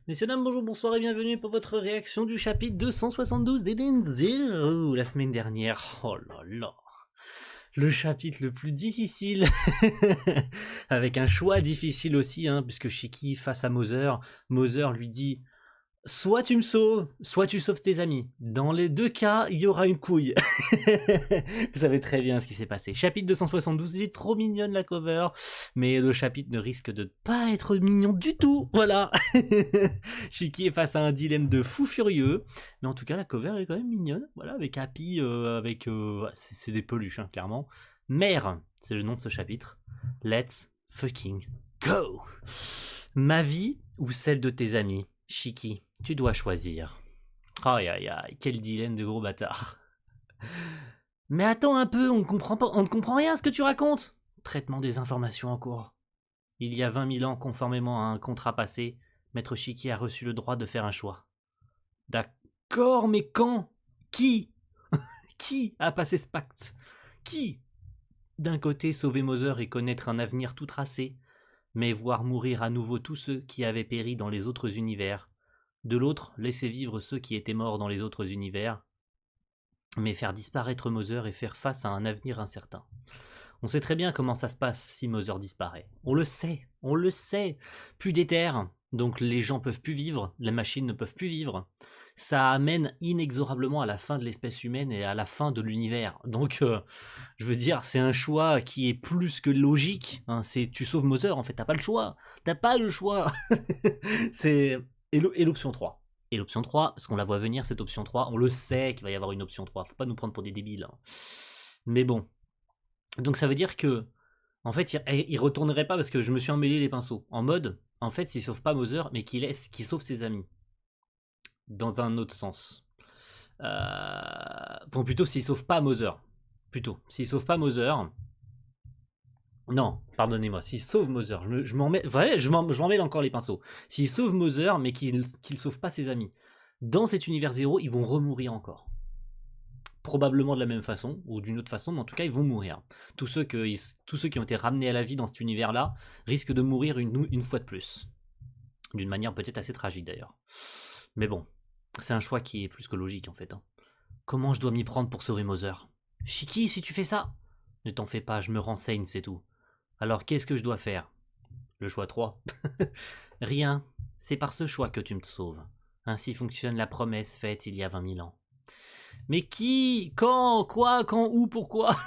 Messieurs, dames, bonjour, bonsoir et bienvenue pour votre réaction du chapitre 272 d'Eden Zero la semaine dernière. Oh là là, le chapitre le plus difficile, avec un choix difficile aussi, puisque Shiki face à Mother lui dit soit tu me sauves, soit tu sauves tes amis. Dans les deux cas, il y aura une couille. Vous savez très bien ce qui s'est passé. Chapitre 272, il est trop mignonne la cover, mais le chapitre ne risque de pas être mignon du tout. Voilà. Shiki est face à un dilemme de fou furieux, mais en tout cas la cover est quand même mignonne. Voilà, avec Happy, c'est des peluches, clairement. Mère, c'est le nom de ce chapitre. Let's fucking go. Ma vie ou celle de tes amis, Shiki, tu dois choisir. Aïe aïe aïe, quel dilemme de gros bâtard. Mais attends un peu, on ne comprend rien à ce que tu racontes. Traitement des informations en cours. Il y a 20 000 ans, conformément à un contrat passé, Maître Shiki a reçu le droit de faire un choix. D'accord, mais quand? Qui? Qui a passé ce pacte? Qui? D'un côté, sauver Mother et connaître un avenir tout tracé, mais voir mourir à nouveau tous ceux qui avaient péri dans les autres univers. De l'autre, laisser vivre ceux qui étaient morts dans les autres univers, mais faire disparaître Mother et faire face à un avenir incertain. On sait très bien comment ça se passe si Mother disparaît. On le sait. Plus d'éther, donc les gens peuvent plus vivre, les machines ne peuvent plus vivre. Ça amène inexorablement à la fin de l'espèce humaine et à la fin de l'univers. Donc, je veux dire, c'est un choix qui est plus que logique. C'est tu sauves Mother, en fait, t'as pas le choix. C'est et l'option 3. Et l'option 3, parce qu'on la voit venir, cette option 3, on le sait qu'il va y avoir une option 3. Faut pas nous prendre pour des débiles. Mais bon. Donc ça veut dire que, en fait, il retournerait pas parce que je me suis emmêlé les pinceaux. En mode, en fait, s'il sauve pas Mother, mais qu'il sauve ses amis. Dans un autre sens. Bon, plutôt s'il sauve pas Mother. S'il sauve pas Mother. Non, pardonnez-moi, s'il sauve Mother, je m'en mêle encore les pinceaux. S'il sauve Mother, mais qu'il sauve pas ses amis. Dans cet univers zéro, ils vont remourir encore. Probablement de la même façon, ou d'une autre façon, mais en tout cas, ils vont mourir. Tous ceux qui ont été ramenés à la vie dans cet univers-là risquent de mourir une fois de plus. D'une manière peut-être assez tragique d'ailleurs. Mais bon, c'est un choix qui est plus que logique en fait. Comment je dois m'y prendre pour sauver Mother? Shiki, si tu fais ça? Ne t'en fais pas, je me renseigne, c'est tout. Alors qu'est-ce que je dois faire? Le choix 3. Rien, c'est par ce choix que tu me sauves. Ainsi fonctionne la promesse faite il y a 20 000 ans. Mais qui? Quand? Quoi? Quand? Où? Pourquoi?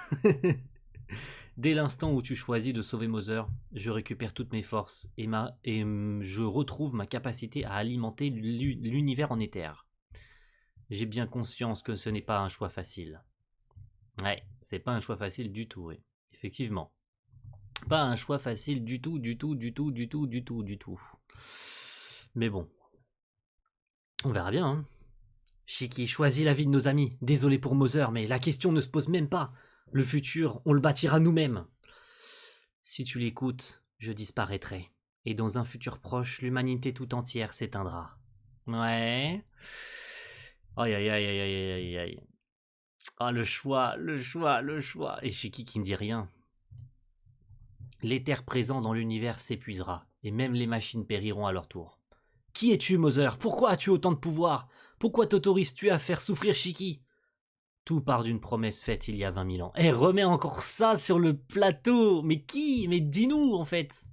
Dès l'instant où tu choisis de sauver Mother, je récupère toutes mes forces et je retrouve ma capacité à alimenter l'univers en éther. J'ai bien conscience que ce n'est pas un choix facile. Ouais, c'est pas un choix facile du tout, oui. Effectivement. Pas un choix facile du tout. Mais bon. On verra bien, Shiki, choisis la vie de nos amis. Désolé pour Mother, mais la question ne se pose même pas. Le futur, on le bâtira nous-mêmes. Si tu l'écoutes, je disparaîtrai. Et dans un futur proche, l'humanité tout entière s'éteindra. Ouais. Aïe aïe aïe aïe aïe aïe aïe. Ah, le choix. Et Shiki qui ne dit rien. L'éther présent dans l'univers s'épuisera, et même les machines périront à leur tour. Qui es-tu, Mother? Pourquoi as-tu autant de pouvoir? Pourquoi t'autorises-tu à faire souffrir Shiki? Tout part d'une promesse faite il y a 20 000 ans. Eh, remets encore ça sur le plateau. Mais qui? Mais dis-nous, en fait.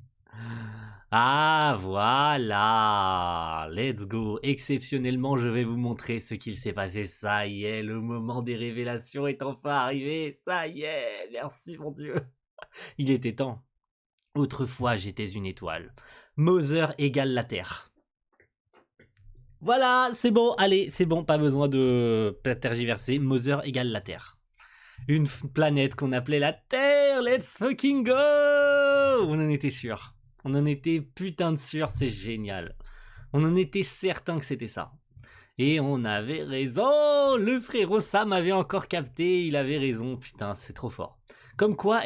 Ah, voilà. Let's go. Exceptionnellement, je vais vous montrer ce qu'il s'est passé. Ça y est, le moment des révélations est enfin arrivé. Ça y est. Merci, mon Dieu. Il était temps. Autrefois, j'étais une étoile. Mother égale la Terre. Voilà, c'est bon, allez, c'est bon, pas besoin de tergiverser. Mother égale la Terre. Une planète qu'on appelait la Terre, let's fucking go! On en était sûr. On en était putain de sûr, c'est génial. On en était certain que c'était ça. Et on avait raison! Le frérot Sam avait encore capté, il avait raison, putain, c'est trop fort. Comme quoi,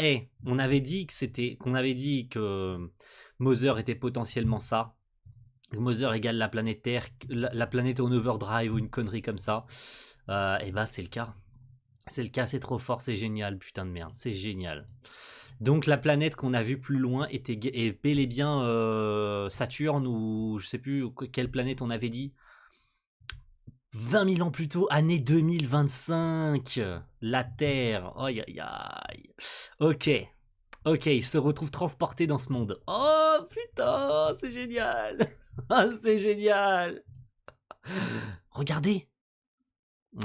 on avait dit que Mother était potentiellement ça. Mother égale la planète Terre, la planète en overdrive ou une connerie comme ça. Et bah c'est le cas. C'est le cas, c'est trop fort, c'est génial, putain de merde, c'est génial. Donc la planète qu'on a vue plus loin est bel et bien Saturne ou je sais plus quelle planète on avait dit. 20 000 ans plus tôt, année 2025, la Terre. Aïe aïe aïe. Ok, ok, il se retrouve transporté dans ce monde. Oh putain, c'est génial. Ah, c'est génial. Regardez.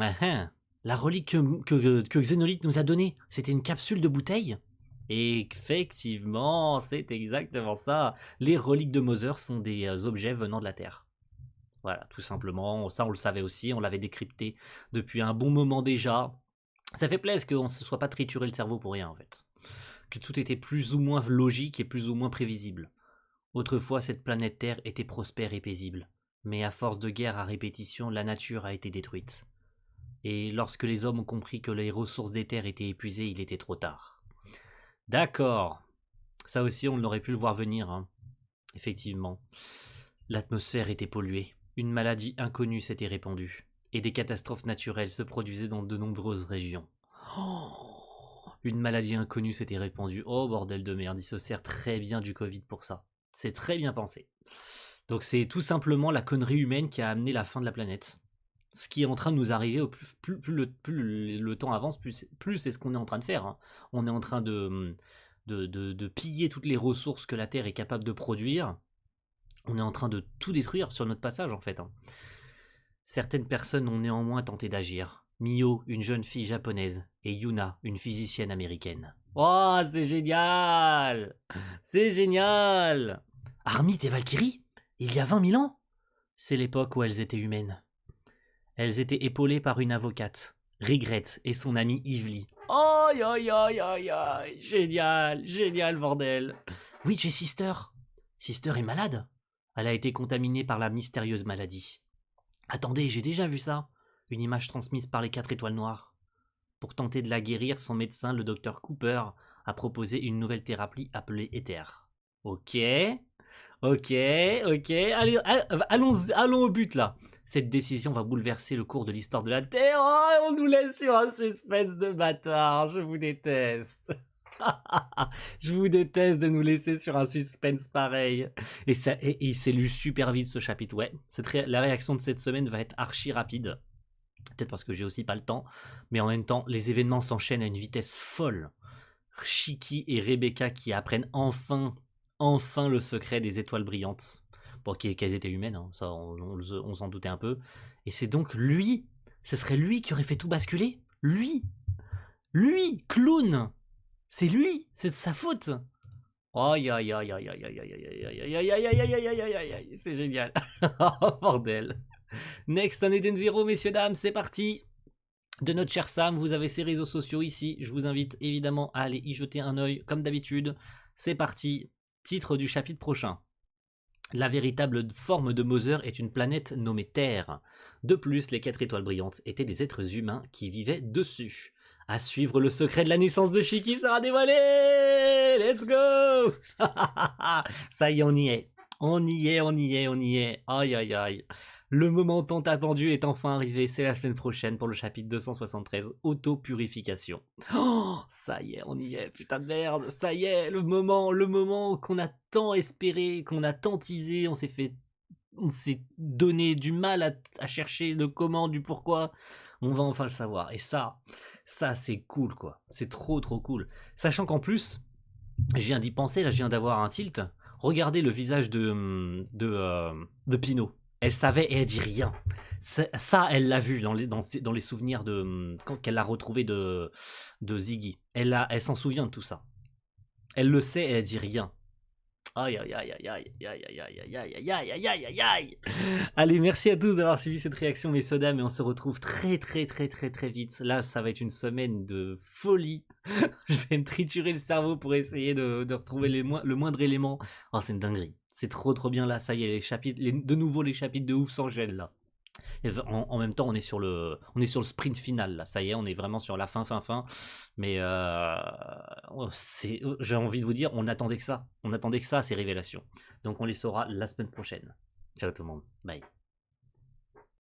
Ah, ah. La relique que Xénolite nous a donnée, c'était une capsule de bouteille. Effectivement, c'est exactement ça. Les reliques de Mother sont des objets venant de la Terre. Voilà, tout simplement. Ça, on le savait aussi, on l'avait décrypté depuis un bon moment déjà. Ça fait plaisir qu'on ne se soit pas trituré le cerveau pour rien, en fait. Que tout était plus ou moins logique et plus ou moins prévisible. Autrefois, cette planète Terre était prospère et paisible. Mais à force de guerre à répétition, la nature a été détruite. Et lorsque les hommes ont compris que les ressources des terres étaient épuisées, il était trop tard. D'accord. Ça aussi, on aurait pu le voir venir, hein. Effectivement. L'atmosphère était polluée. Une maladie inconnue s'était répandue. Et des catastrophes naturelles se produisaient dans de nombreuses régions. Oh, une maladie inconnue s'était répandue. Oh bordel de merde, il se sert très bien du Covid pour ça. C'est très bien pensé. Donc c'est tout simplement la connerie humaine qui a amené la fin de la planète. Ce qui est en train de nous arriver, au plus le temps avance, plus c'est ce qu'on est en train de faire, hein. On est en train de piller toutes les ressources que la Terre est capable de produire. On est en train de tout détruire sur notre passage, en fait, hein. Certaines personnes ont néanmoins tenté d'agir. Mio, une jeune fille japonaise, et Yuna, une physicienne américaine. Oh, c'est génial! C'est génial! Armite et Valkyrie? Il y a 20 000 ans? C'est l'époque où elles étaient humaines. Elles étaient épaulées par une avocate, Regret, et son amie Ively. Aïe aïe aïe aïe aïe! Génial! Génial, bordel! Oui, j'ai Sister. Sister est malade. Elle a été contaminée par la mystérieuse maladie. Attendez, j'ai déjà vu ça. Une image transmise par les 4 étoiles noires. Pour tenter de la guérir, son médecin, le docteur Cooper, a proposé une nouvelle thérapie appelée Éther. Ok, ok, ok. Allez, allons au but là. Cette décision va bouleverser le cours de l'histoire de la Terre. Oh, on nous laisse sur un suspense de bâtard. Je vous déteste. Je vous déteste de nous laisser sur un suspense pareil. Et il s'est lu super vite ce chapitre. Ouais, la réaction de cette semaine va être archi rapide. Peut-être parce que j'ai aussi pas le temps. Mais en même temps, les événements s'enchaînent à une vitesse folle. Shiki et Rebecca qui apprennent enfin le secret des étoiles brillantes. Bon, qu'elles étaient humaines, hein, ça on s'en doutait un peu. Et c'est donc lui, ce serait lui qui aurait fait tout basculer. Lui, clown. C'est lui, c'est de sa faute. Aïe aïe aïe aïe aïe aïe aïe aïe aïe aïe aïe aïe aïe aïe aïe aïe aïe, c'est génial. Oh bordel. Next on Eden Zero, messieurs dames, c'est parti. De notre cher Sam, vous avez ses réseaux sociaux ici. Je vous invite évidemment à aller y jeter un œil comme d'habitude. C'est parti. Titre du chapitre prochain. La véritable forme de Mother est une planète nommée Terre. De plus, les 4 étoiles brillantes étaient des êtres humains qui vivaient dessus. À suivre, le secret de la naissance de Shiki sera dévoilé. Let's go. Ça y est, on y est. On y est, on y est, on y est. Aïe aïe aïe. Le moment tant attendu est enfin arrivé, c'est la semaine prochaine pour le chapitre 273, Auto-purification. Oh, ça y est, on y est, putain de merde, ça y est, le moment qu'on a tant espéré, qu'on a tant teasé, on s'est donné du mal à chercher le comment, du pourquoi, on va enfin le savoir. Et ça c'est cool quoi, c'est trop cool. Sachant qu'en plus, je viens d'y penser, là je viens d'avoir un tilt, regardez le visage de Pino. Elle savait et elle dit rien. Ça elle l'a vu dans les souvenirs qu'elle a retrouvé de Ziggy. Elle s'en souvient de tout ça. Elle le sait et elle dit rien. Aïe aïe aïe aïe aïe aïe aïe aïe aïe aïe aïe aïe aïe aïe. Allez, merci à tous d'avoir suivi cette réaction, messieurs dames, et on se retrouve très vite. Là, ça va être une semaine de folie. Je vais me triturer le cerveau pour essayer de retrouver le moindre élément. Oh, c'est une dinguerie. C'est trop bien là. Ça y est, de nouveau les chapitres de ouf s'enchaînent là. Et en même temps, on est sur le sprint final là. Ça y est, on est vraiment sur la fin. Mais j'ai envie de vous dire, on attendait que ça. Ces révélations. Donc on les saura la semaine prochaine. Ciao tout le monde. Bye.